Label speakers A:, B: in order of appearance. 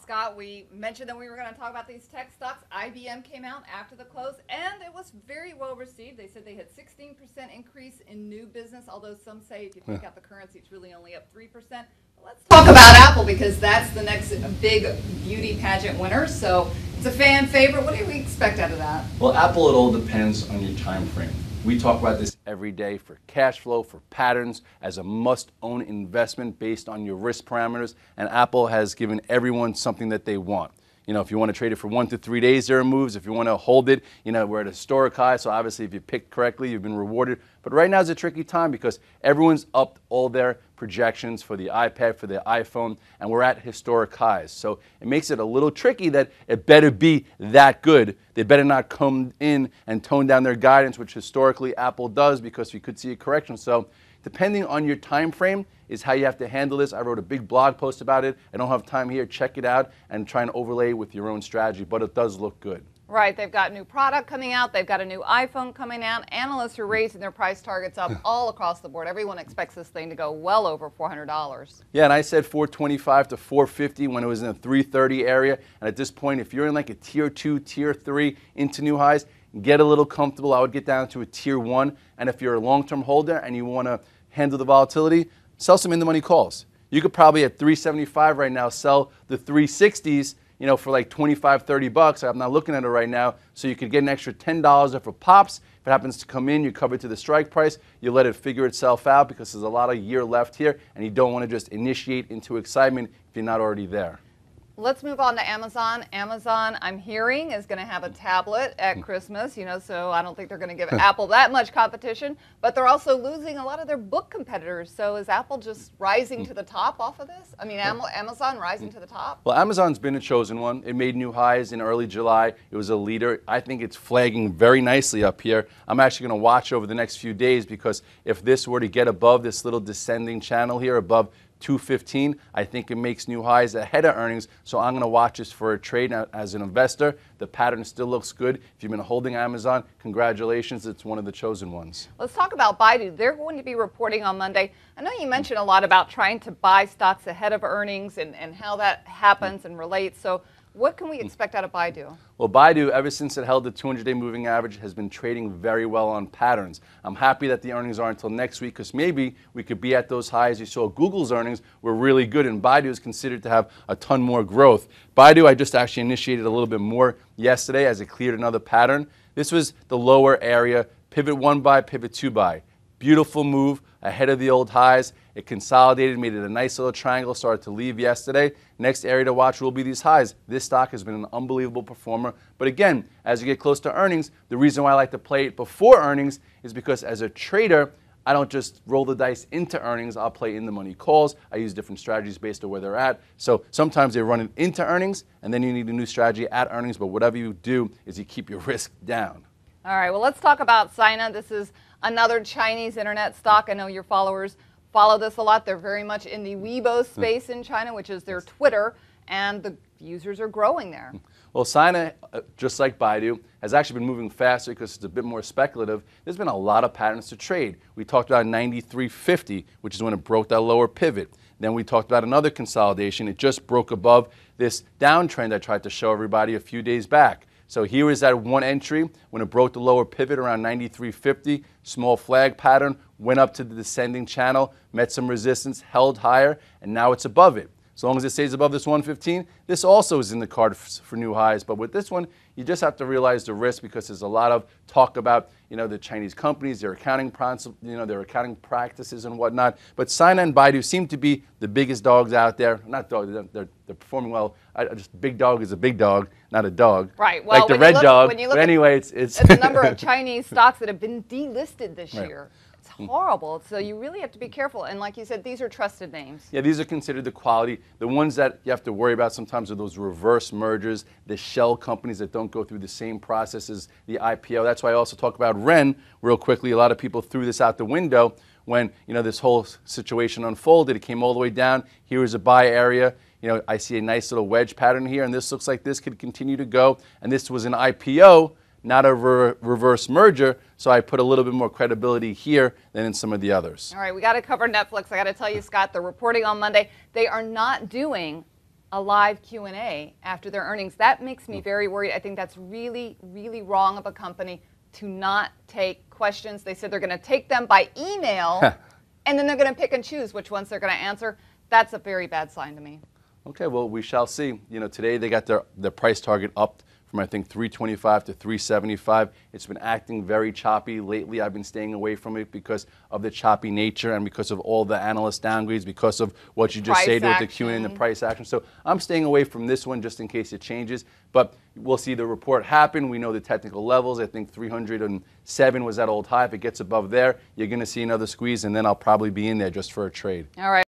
A: Scott, we mentioned that we were going to talk about these tech stocks. IBM came out after the close, and it was very well received. They said they had 16% increase in new business, although some say if you take out the currency, it's really only up 3%. But let's talk about Apple because that's the next big beauty pageant winner. So it's a fan favorite. What do we expect out of that?
B: Well, Apple, it all depends on your time frame. We talk about this every day for cash flow, for patterns, as a must-own investment based on your risk parameters. And Apple has given everyone something that they want. You know, if you want to trade it for 1 to 3 days, there are moves. If you want to hold it, you know, we're at a historic high. So obviously, if you picked correctly, you've been rewarded. But right now is a tricky time because everyone's upped all their projections for the iPad, for the iPhone, and we're at historic highs. So it makes it a little tricky that it better be that good. They better not come in and tone down their guidance, which historically Apple does because we could see a correction. So depending on your time frame is how you have to handle this. I wrote a big blog post about it. I don't have time here. Check it out and try and overlay it with your own strategy, but it does look good.
A: Right, they've got new product coming out. They've got a new iPhone coming out. Analysts are raising their price targets up all across the board. Everyone expects this thing to go well over $400.
B: Yeah, and I said 425 to 450 when it was in the 330 area. And at this point, if you're in like a tier 2, tier 3 into new highs, get a little comfortable. I would get down to a tier 1. And if you're a long-term holder and you want to handle the volatility, sell some in-the-money calls. You could probably at 375 right now sell the 360s, you know, for like 25, 30 bucks. I'm not looking at it right now. So you could get an extra $10 if it pops. If it happens to come in, you cover it to the strike price. You let it figure itself out because there's a lot of year left here and you don't want to just initiate into excitement if you're not already there.
A: Let's move on to Amazon. Amazon, I'm hearing, is going to have a tablet at Christmas, you know, so I don't think they're going to give Apple that much competition, but they're also losing a lot of their book competitors. So is Apple just rising to the top off of this? I mean, Amazon rising to the top?
B: Well, Amazon's been a chosen one. It made new highs in early July. It was a leader. I think it's flagging very nicely up here. I'm actually going to watch over the next few days because if this were to get above this little descending channel here, above 215, I think it makes new highs ahead of earnings. So I'm going to watch this for a trade. Now, as an investor, the pattern still looks good. If you've been holding Amazon, congratulations. It's one of the chosen ones.
A: Let's talk about Baidu. They're going to be reporting on Monday. I know you mentioned a lot about trying to buy stocks ahead of earnings and how that happens and relates. So what can we expect out of Baidu?
B: Well, Baidu, ever since it held the 200-day moving average, has been trading very well on patterns. I'm happy that the earnings aren't until next week because maybe we could be at those highs. You saw Google's earnings were really good, and Baidu is considered to have a ton more growth. Baidu, I just actually initiated a little bit more yesterday as it cleared another pattern. This was the lower area, pivot 1 buy, pivot 2 buy. Beautiful move ahead of the old highs. It consolidated, made it a nice little triangle, started to leave yesterday. Next area to watch will be these highs. This stock has been an unbelievable performer. But again, as you get close to earnings, the reason why I like to play it before earnings is because as a trader, I don't just roll the dice into earnings. I'll play in the money calls. I use different strategies based on where they're at. So sometimes they run it into earnings, and then you need a new strategy at earnings. But whatever you do is you keep your risk down.
A: All right, well, let's talk about Sina. This is another Chinese internet stock. I know your followers follow this a lot. They're very much in the Weibo space in China, which is their Twitter, and the users are growing there.
B: Well, Sina, just like Baidu, has actually been moving faster because it's a bit more speculative. There's been a lot of patterns to trade. We talked about 93.50, which is when it broke that lower pivot. Then we talked about another consolidation. It just broke above this downtrend I tried to show everybody a few days back. So here is that one entry when it broke the lower pivot around 93.50, small flag pattern, went up to the descending channel, met some resistance, held higher, and now it's above it. As long as it stays above this 115, this also is in the cards for new highs. But with this one, you just have to realize the risk because there's a lot of talk about, you know, the Chinese companies, their accounting their accounting practices and whatnot. But Sina and Baidu seem to be the biggest dogs out there. Not dogs, they're performing well. Just big dog is a big dog, not a dog.
A: Right. Well,
B: like the red dog.
A: But
B: anyway, it's
A: the number of Chinese stocks that have been delisted this year. It's horrible. So you really have to be careful. And like you said, these are trusted names.
B: Yeah, these are considered the quality. The ones that you have to worry about sometimes are those reverse mergers, the shell companies that don't go through the same process as the IPO. That's why I also talk about Ren real quickly. A lot of people threw this out the window when, you know, this whole situation unfolded. It came all the way down. Here is a buy area. You know, I see a nice little wedge pattern here, and this looks like this could continue to go. And this was an IPO, not a reverse merger, so I put a little bit more credibility here than in some of the others.
A: All right, we got to cover Netflix. I got to tell you, Scott, they're reporting on Monday. They are not doing a live Q&A after their earnings. That makes me very worried. I think that's really, really wrong of a company to not take questions. They said they're going to take them by email, and then they're going to pick and choose which ones they're going to answer. That's a very bad sign to me.
B: Okay, well, we shall see. You know, today they got their price target up from, I think, 325 to 375. It's been acting very choppy lately. I've been staying away from it because of the choppy nature and because of all the analyst downgrades, because of what you just said with the Q&A and the price action. So I'm staying away from this one just in case it changes. But we'll see the report happen. We know the technical levels. I think 307 was that old high. If it gets above there, you're going to see another squeeze, and then I'll probably be in there just for a trade.
A: All right.